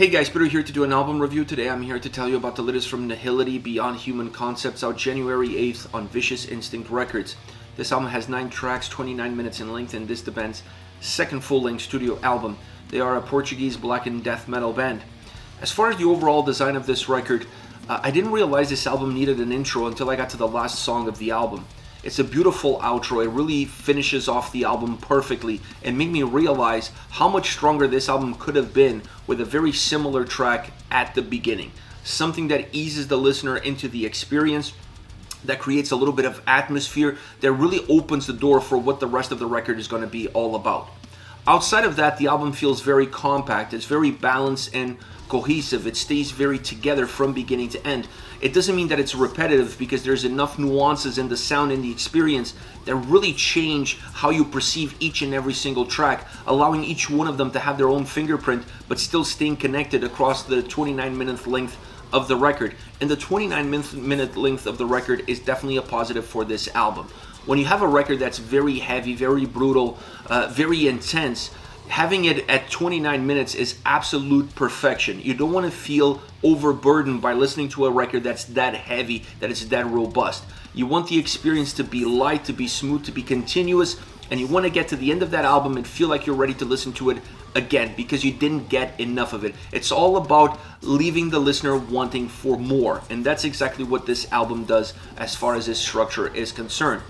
Hey guys, Peter here to do an album review. Today I'm here to tell you about the latest from Nihility, Beyond Human Concepts, out January 8th on Vicious Instinct Records. This album has 9 tracks, 29 minutes in length, and this is the band's second full-length studio album. They are a Portuguese black and death metal band. As far as the overall design of this record, I didn't realize this album needed an intro until I got to the last song of the album. It's a beautiful outro. It really finishes off the album perfectly and made me realize how much stronger this album could have been with a very similar track at the beginning. Something that eases the listener into the experience, that creates a little bit of atmosphere, that really opens the door for what the rest of the record is going to be all about. Outside of that, the album feels very compact. It's very balanced and cohesive. It stays very together from beginning to end. It doesn't mean that it's repetitive, because there's enough nuances in the sound and the experience that really change how you perceive each and every single track, allowing each one of them to have their own fingerprint, but still staying connected across the 29-minute length of the record. And the 29-minute length of the record is definitely a positive for this album. When you have a record that's very heavy, very brutal, very intense, having it at 29 minutes is absolute perfection. You don't want to feel overburdened by listening to a record that's that heavy, that is that robust. You want the experience to be light, to be smooth, to be continuous, and you want to get to the end of that album and feel like you're ready to listen to it again, because you didn't get enough of it. It's all about leaving the listener wanting for more, and that's exactly what this album does as far as its structure is concerned.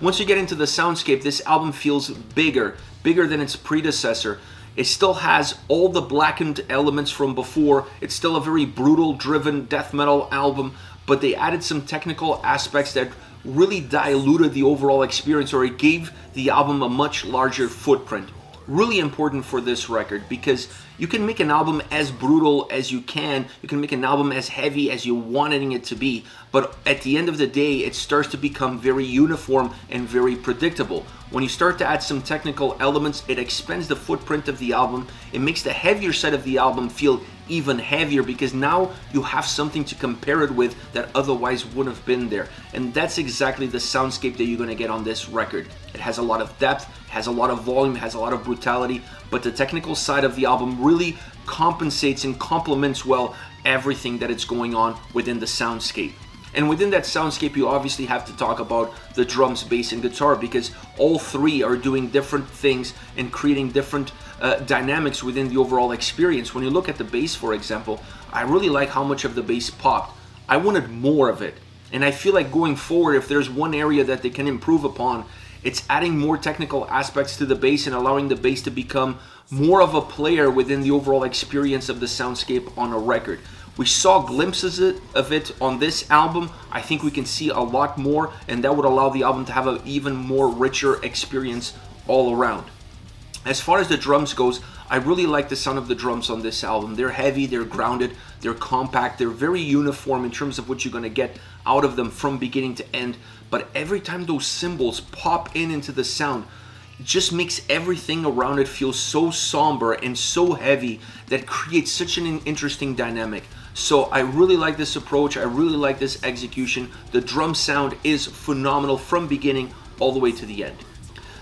Once you get into the soundscape, this album feels bigger than its predecessor. It still has all the blackened elements from before. It's still a very brutal driven death metal album, but they added some technical aspects that really diluted the overall experience, or it gave the album a much larger footprint. Really important for this record, because you can make an album as brutal as you can make an album as heavy as you wanted it to be, but at the end of the day, it starts to become very uniform and very predictable. When you start to add some technical elements, it expands the footprint of the album. It makes the heavier side of the album feel even heavier, because now you have something to compare it with that otherwise wouldn't have been there. And that's exactly the soundscape that you're going to get on this record. It has a lot of depth, has a lot of volume, has a lot of brutality, but the technical side of the album really compensates and complements well everything that is going on within the soundscape. And within that soundscape, you obviously have to talk about the drums, bass, and guitar, because all three are doing different things and creating different dynamics within the overall experience. When you look at the bass, for example, I really like how much of the bass popped. I wanted more of it. And I feel like going forward, if there's one area that they can improve upon, it's adding more technical aspects to the bass and allowing the bass to become more of a player within the overall experience of the soundscape on a record. We saw glimpses of it on this album. I think we can see a lot more, and that would allow the album to have an even more richer experience all around. As far as the drums goes, I really like the sound of the drums on this album. They're heavy, they're grounded, they're compact, they're very uniform in terms of what you're going to get out of them from beginning to end. But every time those cymbals pop into the sound, it just makes everything around it feel so somber and so heavy that creates such an interesting dynamic. So I really like this approach. I really like this execution. The drum sound is phenomenal from beginning all the way to the end.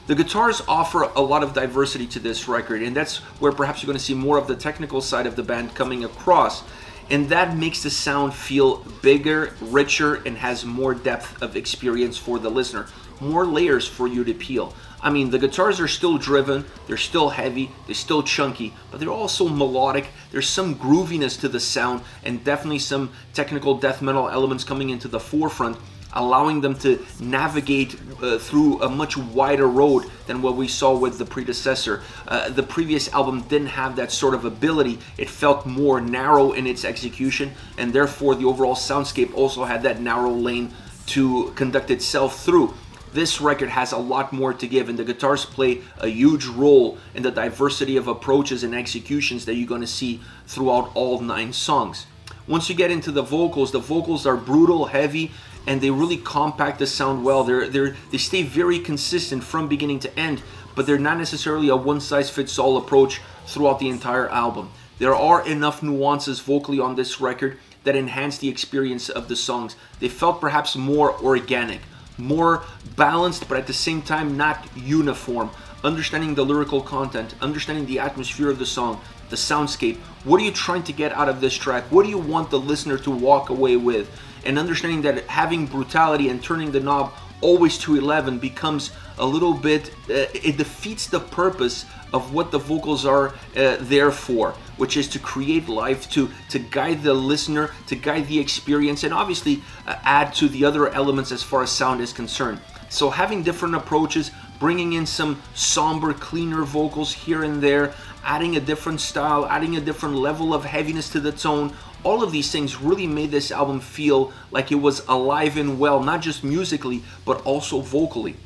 The guitars offer a lot of diversity to this record, and that's where perhaps you're going to see more of the technical side of the band coming across. And that makes the sound feel bigger, richer, and has more depth of experience for the listener. More layers for you to peel. I mean, the guitars are still driven, they're still heavy, they're still chunky, but they're also melodic. There's some grooviness to the sound, and definitely some technical death metal elements coming into the forefront, allowing them to navigate through a much wider road than what we saw with the predecessor. The previous album didn't have that sort of ability. It felt more narrow in its execution, and therefore the overall soundscape also had that narrow lane to conduct itself through. This record has a lot more to give, and the guitars play a huge role in the diversity of approaches and executions that you're going to see throughout all 9 songs. Once you get into the vocals are brutal, heavy, and they really compact the sound well. They stay very consistent from beginning to end, but they're not necessarily a one-size-fits-all approach throughout the entire album. There are enough nuances vocally on this record that enhance the experience of the songs. They felt perhaps more organic, more balanced, but at the same time not uniform. Understanding the lyrical content, understanding the atmosphere of the song, the soundscape. What are you trying to get out of this track? What do you want the listener to walk away with? And understanding that having brutality and turning the knob always to 11 becomes a little bit, it defeats the purpose of what the vocals are there for, which is to create life, to guide the listener, to guide the experience, and obviously add to the other elements as far as sound is concerned. So having different approaches, bringing in some somber, cleaner vocals here and there, adding a different style, adding a different level of heaviness to the tone, all of these things really made this album feel like it was alive and well, not just musically, but also vocally.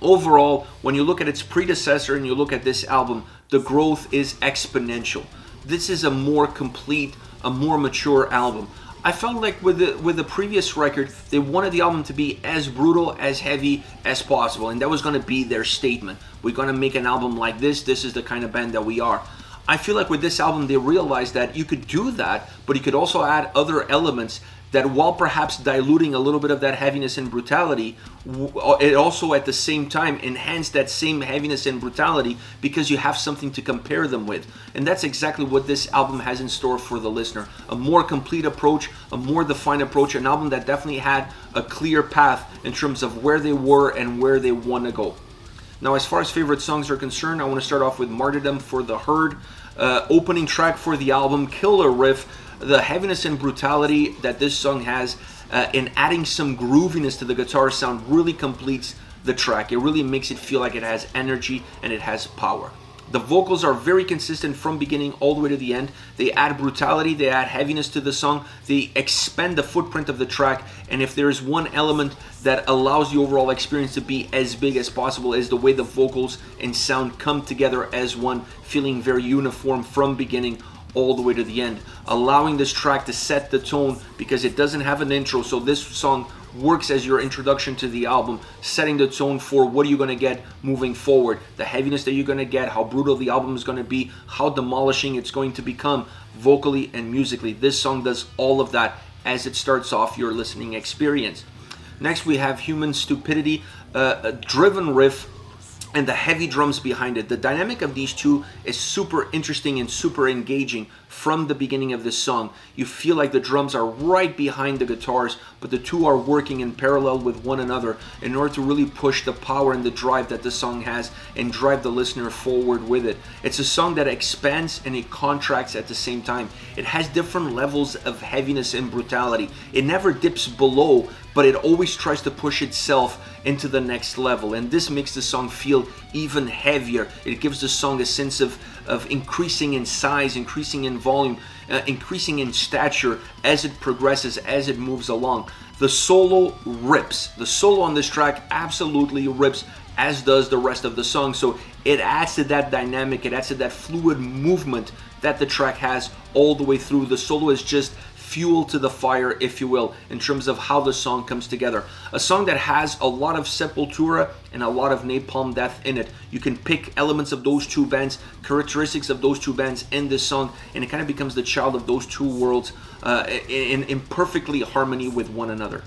Overall, when you look at its predecessor and you look at this album, the growth is exponential. This is a more complete, a more mature album. I felt like with the previous record, they wanted the album to be as brutal, as heavy as possible, and that was going to be their statement. We're going to make an album like this. This is the kind of band that we are. I feel like with this album, they realized that you could do that, but you could also add other elements that, while perhaps diluting a little bit of that heaviness and brutality, it also at the same time enhanced that same heaviness and brutality because you have something to compare them with. And that's exactly what this album has in store for the listener. A more complete approach, a more defined approach, an album that definitely had a clear path in terms of where they were and where they want to go. Now, as far as favorite songs are concerned, I want to start off with Martydom for the Herd. Opening track for the album, killer riff. The heaviness and brutality that this song has in adding some grooviness to the guitar sound really completes the track. It really makes it feel like it has energy and it has power. The vocals are very consistent from beginning all the way to the end. They add brutality, they add heaviness to the song, they expand the footprint of the track, and if there is one element that allows the overall experience to be as big as possible is the way the vocals and sound come together as one, feeling very uniform from beginning all the way to the end, allowing this track to set the tone because it doesn't have an intro. So this song works as your introduction to the album, setting the tone for what are you going to get moving forward, the heaviness that you're going to get, how brutal the album is going to be, how demolishing it's going to become vocally and musically. This song does all of that as it starts off your listening experience. Next we have Human Stupidity, a driven riff and the heavy drums behind it. The dynamic of these two is super interesting and super engaging from the beginning of this song. You feel like the drums are right behind the guitars, but the two are working in parallel with one another in order to really push the power and the drive that the song has and drive the listener forward with it. It's a song that expands and it contracts at the same time. It has different levels of heaviness and brutality. It never dips below, but it always tries to push itself into the next level, and this makes the song feel even heavier. It gives the song a sense of increasing in size, increasing in volume, increasing in stature as it progresses, as it moves along. The solo rips. The solo on this track absolutely rips, as does the rest of the song. So it adds to that dynamic, it adds to that fluid movement that the track has all the way through. The solo is just fuel to the fire, if you will, in terms of how the song comes together. A song that has a lot of Sepultura and a lot of Napalm Death in it. You can pick elements of those two bands, characteristics of those two bands in this song, and it kind of becomes the child of those two worlds in perfectly harmony with one another.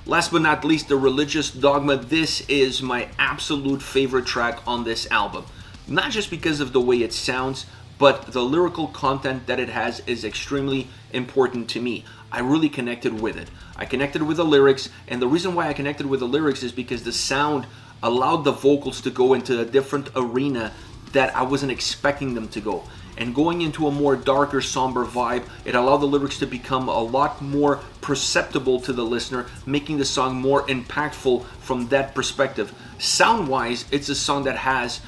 Last but not least, the Religious Dogma. This is my absolute favorite track on this album. Not just because of the way it sounds, but the lyrical content that it has is extremely important to me. I really connected with it. I connected with the lyrics, and the reason why I connected with the lyrics is because the sound allowed the vocals to go into a different arena that I wasn't expecting them to go. And going into a more darker, somber vibe, it allowed the lyrics to become a lot more perceptible to the listener, making the song more impactful from that perspective. Sound-wise, it's a song that has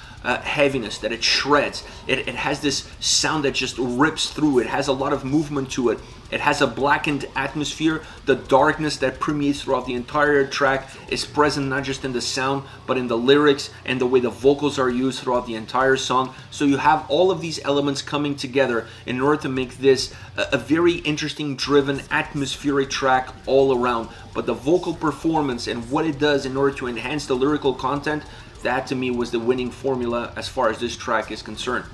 heaviness, that it shreds. It has this sound that just rips through. It has a lot of movement to it. It has a blackened atmosphere. The darkness that permeates throughout the entire track is present not just in the sound, but in the lyrics and the way the vocals are used throughout the entire song. So you have all of these elements coming together in order to make this a very interesting, driven, atmospheric track all around. But the vocal performance and what it does in order to enhance the lyrical content, that to me was the winning formula as far as this track is concerned.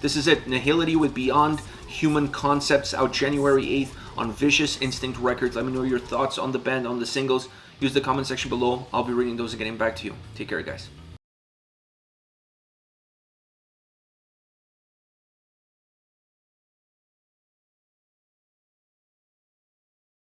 This is it, Nihility with Beyond Human Concepts, out January 8th on Vicious Instinct Records. Let me know your thoughts on the band, on the singles. Use the comment section below. I'll be reading those and getting back to you. Take care, guys.